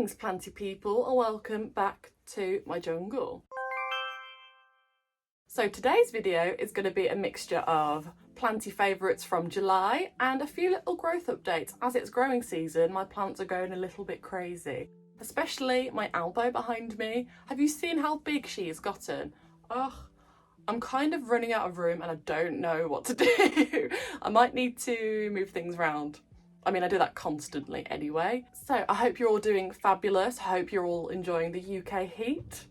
Greetings planty people and welcome back to my jungle. So today's video is going to be a mixture of planty favourites from July and a few little growth updates. As it's growing season, my plants are going a little bit crazy, especially my elbow behind me. Have you seen how big she has gotten? Ugh, I'm kind of running out of room and I don't know what to do. I might need to move things around. I mean, I do that constantly anyway. So I hope you're all doing fabulous. I hope you're all enjoying the UK heat.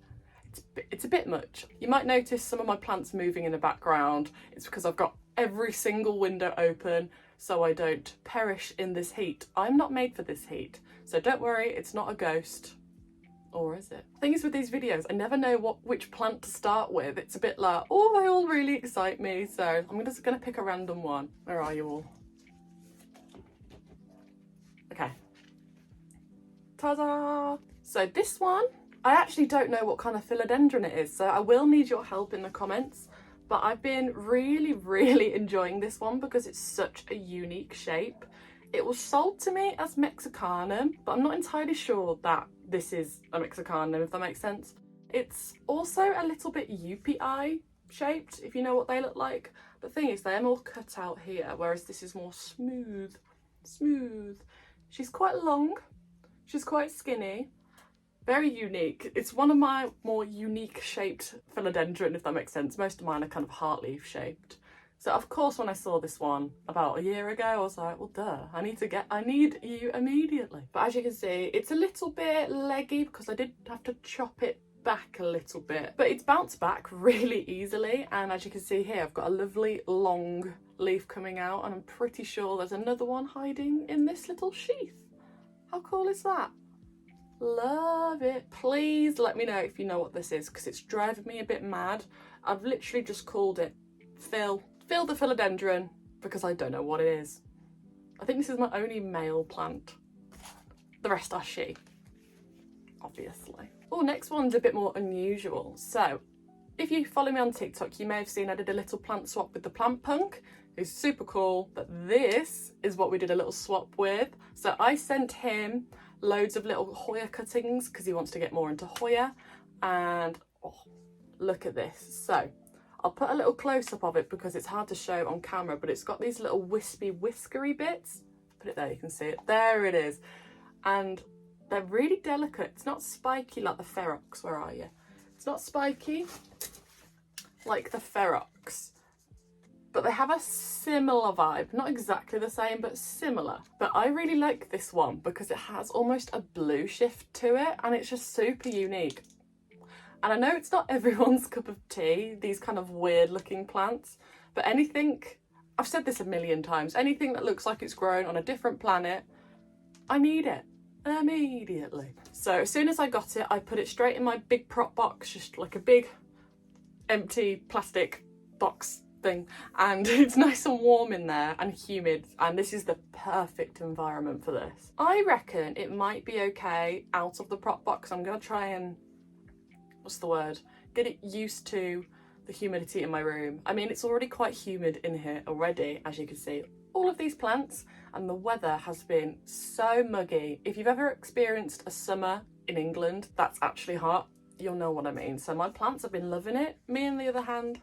It's a bit much. You might notice some of my plants moving in the background. It's because I've got every single window open so I don't perish in this heat. I'm not made for this heat. So don't worry, it's not a ghost. Or is it? The thing is with these videos, I never know which plant to start with. It's a bit like, oh, they all really excite me. So I'm just gonna pick a random one. Where are you all? Okay. Ta-da! So this one, I actually don't know what kind of philodendron it is, so I will need your help in the comments. But I've been really enjoying this one because it's such a unique shape. It was sold to me as Mexicanum, but I'm not entirely sure that this is a Mexicanum, if that makes sense. It's also a little bit UPI shaped, if you know what they look like. But the thing is, they're more cut out here, whereas this is more smooth. She's quite long, she's quite skinny, very unique. It's one of my more unique shaped philodendron, if that makes sense. Most of mine are kind of heart leaf shaped. So of course when I saw this one about a year ago, I was like, well duh, I need you immediately. But as you can see, it's a little bit leggy because I did have to chop it back a little bit, but it's bounced back really easily. And as you can see here, I've got a lovely long leaf coming out, and I'm pretty sure there's another one hiding in this little sheath. How cool is that? Love it. Please let me know if you know what this is because it's driving me a bit mad. I've literally just called it Phil the philodendron because I don't know what it is. I think this is my only male plant. The rest are she, obviously. Oh, next one's a bit more unusual. So if you follow me on TikTok, you may have seen I did a little plant swap with the plant punk, who's super cool, but this is what we did a little swap with. So I sent him loads of little Hoya cuttings because he wants to get more into Hoya, and oh, look at this. So I'll put a little close-up of it because it's hard to show on camera, but it's got these little wispy whiskery bits. Put it there, you can see it. There it is. And they're really delicate. It's not spiky like the ferox. Where are you? It's not spiky like the ferox, but they have a similar vibe. Not exactly the same, but similar. But I really like this one because it has almost a blue shift to it, and it's just super unique. And I know it's not everyone's cup of tea, these kind of weird looking plants, but anything, I've said this a million times, anything that looks like it's grown on a different planet, I need it immediately. So as soon as I got it, I put it straight in my big prop box, just like a big empty plastic box thing, and it's nice and warm in there and humid, and this is the perfect environment for this. I reckon it might be okay out of the prop box. I'm gonna try and, what's the word, get it used to the humidity in my room. I mean, it's already quite humid in here already, as you can see. All of these plants, and the weather has been so muggy. If you've ever experienced a summer in England that's actually hot, you'll know what I mean. So my plants have been loving it. Me on the other hand,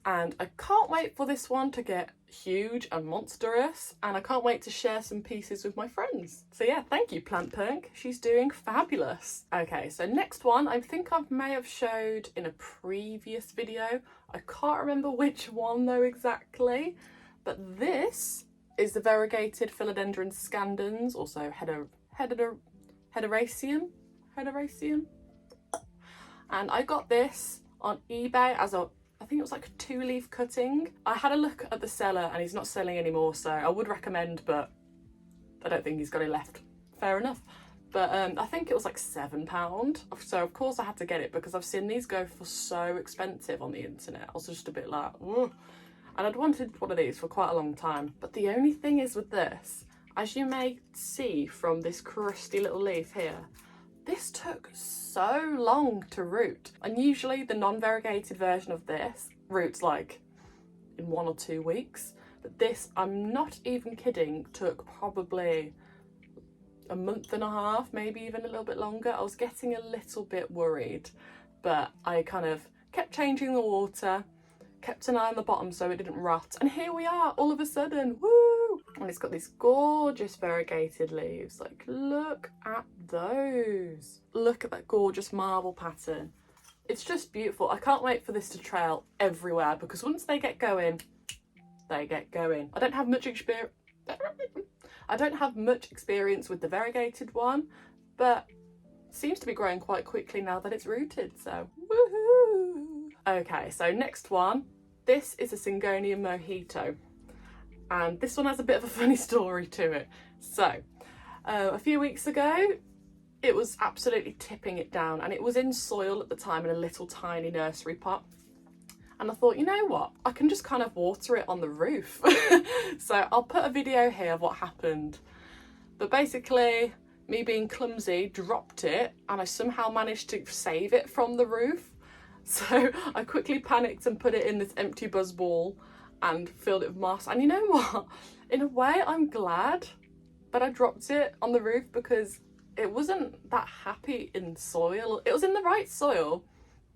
and I can't wait for this one to get huge and monstrous, and I can't wait to share some pieces with my friends. So yeah, thank you Plant Punk, she's doing fabulous. Okay, so next one, I think I may have showed in a previous video. I can't remember which one though exactly, but this is the Variegated Philodendron scandens, also hederaceum, and I got this on eBay as a, I think it was like a 2-leaf cutting. I had a look at the seller and he's not selling anymore, so I would recommend, but I don't think he's got it left. Fair enough. But I think it was like £7. So of course I had to get it because I've seen these go for so expensive on the internet. I was just a bit like, whoa. And I'd wanted one of these for quite a long time. But the only thing is with this, as you may see from this crusty little leaf here, this took so long to root. And usually the non-variegated version of this roots like in 1 or 2 weeks. But this, I'm not even kidding, took probably a month and a half, maybe even a little bit longer. I was getting a little bit worried, but I kind of kept changing the water, kept an eye on the bottom so it didn't rot, and here we are all of a sudden, woo! And it's got these gorgeous variegated leaves. Like, look at those. Look at that gorgeous marble pattern. It's just beautiful. I can't wait for this to trail everywhere, because once they get going, they get going. I don't have much experience with the variegated one, but it seems to be growing quite quickly now that it's rooted, so woohoo! Okay, so next one. This is a Syngonium mojito, and this one has a bit of a funny story to it. So, a few weeks ago, it was absolutely tipping it down, and it was in soil at the time in a little tiny nursery pot. And I thought, you know what, I can just kind of water it on the roof. So I'll put a video here of what happened. But basically, me being clumsy, dropped it, and I somehow managed to save it from the roof. So I quickly panicked and put it in this empty buzz ball and filled it with moss. And you know what? In a way, I'm glad that I dropped it on the roof, because it wasn't that happy in soil. It was in the right soil,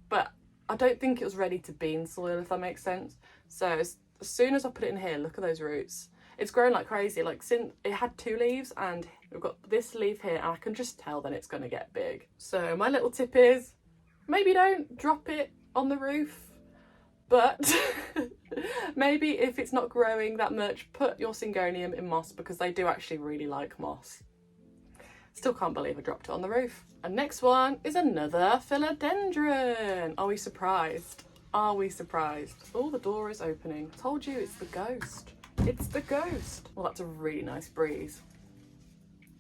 but I don't think it was ready to be in soil, if that makes sense. So as soon as I put it in here, look at those roots. It's grown like crazy. Like, since it had 2 leaves, and we've got this leaf here, and I can just tell that it's going to get big. So my little tip is, maybe don't drop it on the roof, but maybe if it's not growing that much, put your Syngonium in moss, because they do actually really like moss. Still can't believe I dropped it on the roof. And next one is another Philodendron. Are we surprised? Are we surprised? Oh, the door is opening. Told you, it's the ghost. It's the ghost. Well, that's a really nice breeze.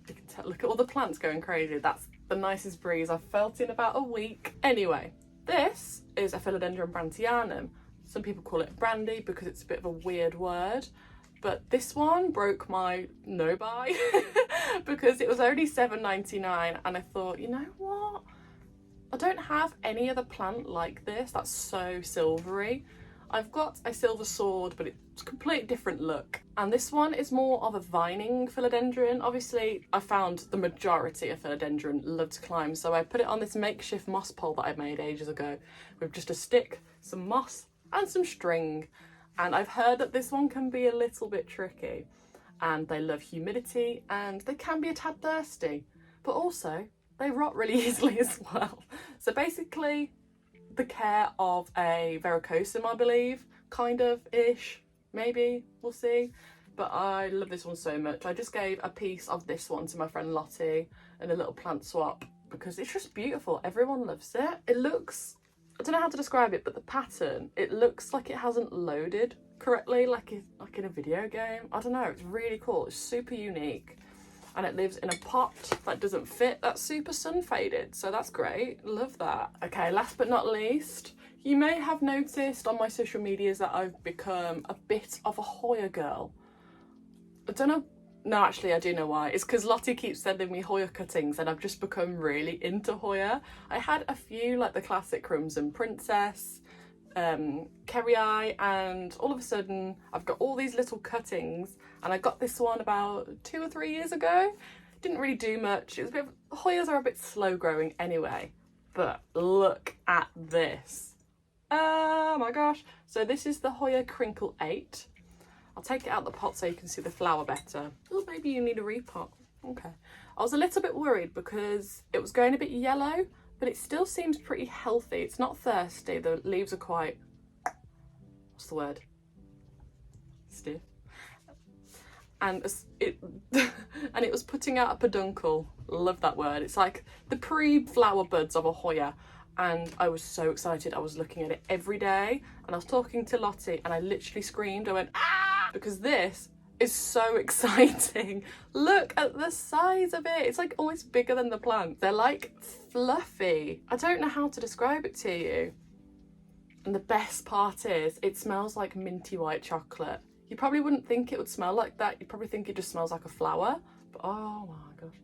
You can tell, look at all the plants going crazy. That's the nicest breeze I've felt in about a week. Anyway, this is a Philodendron brandtianum. Some people call it brandy because it's a bit of a weird word, but this one broke my no buy because it was only $7.99, and I thought, you know what? I don't have any other plant like this that's so silvery. I've got a silver sword, but it's a completely different look. And this one is more of a vining philodendron. Obviously, I found the majority of philodendron love to climb, so I put it on this makeshift moss pole that I made ages ago with just a stick, some moss, and some string. And I've heard that this one can be a little bit tricky, and they love humidity, and they can be a tad thirsty, but also they rot really easily as well. So basically, the care of a varicosum, I believe, kind of ish, maybe, we'll see. But I love this one so much. I just gave a piece of this one to my friend Lottie in a little plant swap because it's just beautiful. Everyone loves it. It looks, I don't know how to describe it, but the pattern, it looks like it hasn't loaded correctly, like in a video game. I don't know, it's really cool. It's super unique. And it lives in a pot that doesn't fit. That's super sun faded, so that's great. Love that. Okay, last but not least, you may have noticed on my social medias that I've become a bit of a Hoya girl. I don't know. No, actually, I do know why. It's because Lottie keeps sending me Hoya cuttings, and I've just become really into Hoya. I had a few, like the classic Crimson Princess, Kerry, and all of a sudden I've got all these little cuttings, and I got this one about 2 or 3 years ago. Didn't really do much. It was a bit of, Hoyas are a bit slow growing anyway, but look at this. Oh my gosh. So this is the Hoya Crinkle 8. I'll take it out the pot so you can see the flower better. Oh, maybe you need a repot. Okay. I was a little bit worried because it was going a bit yellow, but it still seems pretty healthy. It's not thirsty. The leaves are quite, what's the word? Stiff. And it and it was putting out a peduncle. Love that word. It's like the pre-flower buds of a Hoya. And I was so excited. I was looking at it every day, and I was talking to Lottie, and I literally screamed. I went, ah! Because this is so exciting. Look at the size of it. It's like almost bigger than the plant. They're like fluffy. I don't know how to describe it to you. And the best part is it smells like minty white chocolate. You probably wouldn't think it would smell like that. You'd probably think it just smells like a flower. But oh my gosh.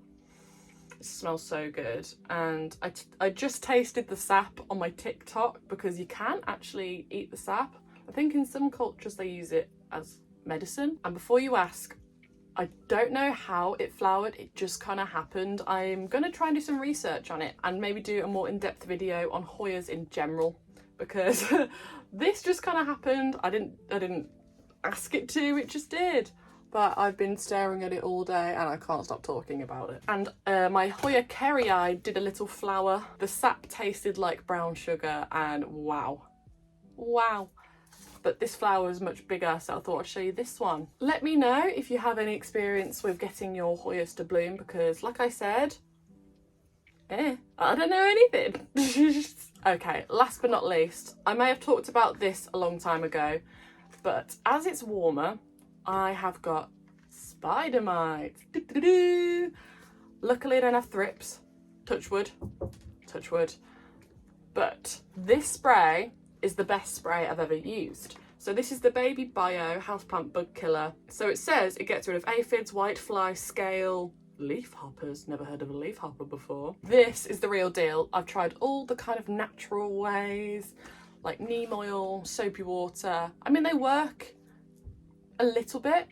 It smells so good. And I just tasted the sap on my TikTok because you can actually eat the sap. I think in some cultures they use it as medicine. And before you ask, I don't know how it flowered, it just kind of happened. I'm going to try and do some research on it and maybe do a more in-depth video on Hoyas in general, because this just kind of happened. I didn't ask it to, it just did. But I've been staring at it all day and I can't stop talking about it. And my Hoya kerrii did a little flower. The sap tasted like brown sugar and wow. But this flower is much bigger, so I thought I'd show you this one. Let me know if you have any experience with getting your Hoyas to bloom, because like I said, I don't know anything. Okay, last but not least, I may have talked about this a long time ago, but as it's warmer, I have got spider mites. Luckily I don't have thrips, touch wood, but this spray is the best spray I've ever used. So this is the Baby Bio houseplant bug killer. So it says it gets rid of aphids, whitefly, scale, leaf hoppers. Never heard of a leaf hopper before. This is the real deal. I've tried all the kind of natural ways, like neem oil, soapy water. I mean, they work a little bit,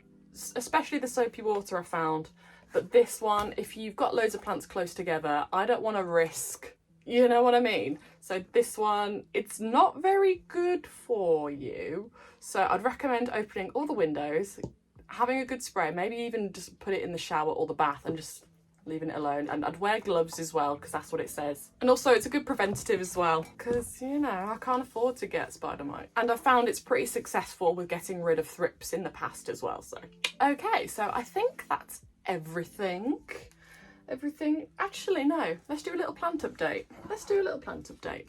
especially the soapy water I found. But this one, if you've got loads of plants close together, I don't want to risk, you know what I mean? So this one, it's not very good for you. So I'd recommend opening all the windows, having a good spray, maybe even just put it in the shower or the bath and just leaving it alone. And I'd wear gloves as well, because that's what it says. And also it's a good preventative as well, because, you know, I can't afford to get spider mite. And I found it's pretty successful with getting rid of thrips in the past as well. So, okay, so I think that's everything. Actually, no, let's do a little plant update.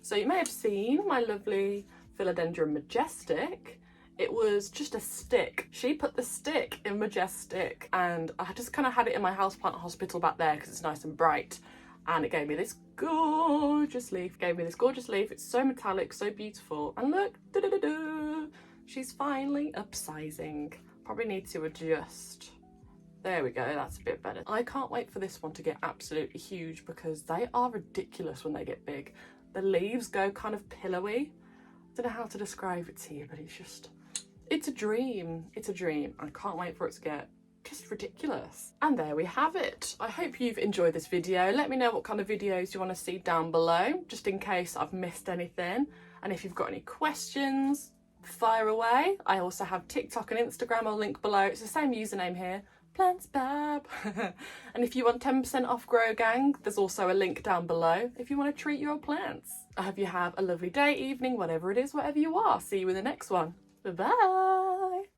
So you may have seen my lovely Philodendron Majestic. It was just a stick. She put the stick in Majestic, and I just kind of had it in my houseplant hospital back there because it's nice and bright, and it gave me this gorgeous leaf. It's so metallic, so beautiful, and look, she's finally upsizing. Probably need to adjust. There we go, that's a bit better. I can't wait for this one to get absolutely huge, because they are ridiculous when they get big. The leaves go kind of pillowy. I don't know how to describe it to you, but it's a dream. I can't wait for it to get just ridiculous. And there we have it. I hope you've enjoyed this video. Let me know what kind of videos you want to see down below, just in case I've missed anything. And if you've got any questions, fire away. I also have TikTok and Instagram, I'll link below. It's the same username here, Plantzbab. And if you want 10% off Grow Gang, there's also a link down below if you want to treat your plants. I hope you have a lovely day, evening, whatever it is, wherever you are. See you in the next one. Bye-bye.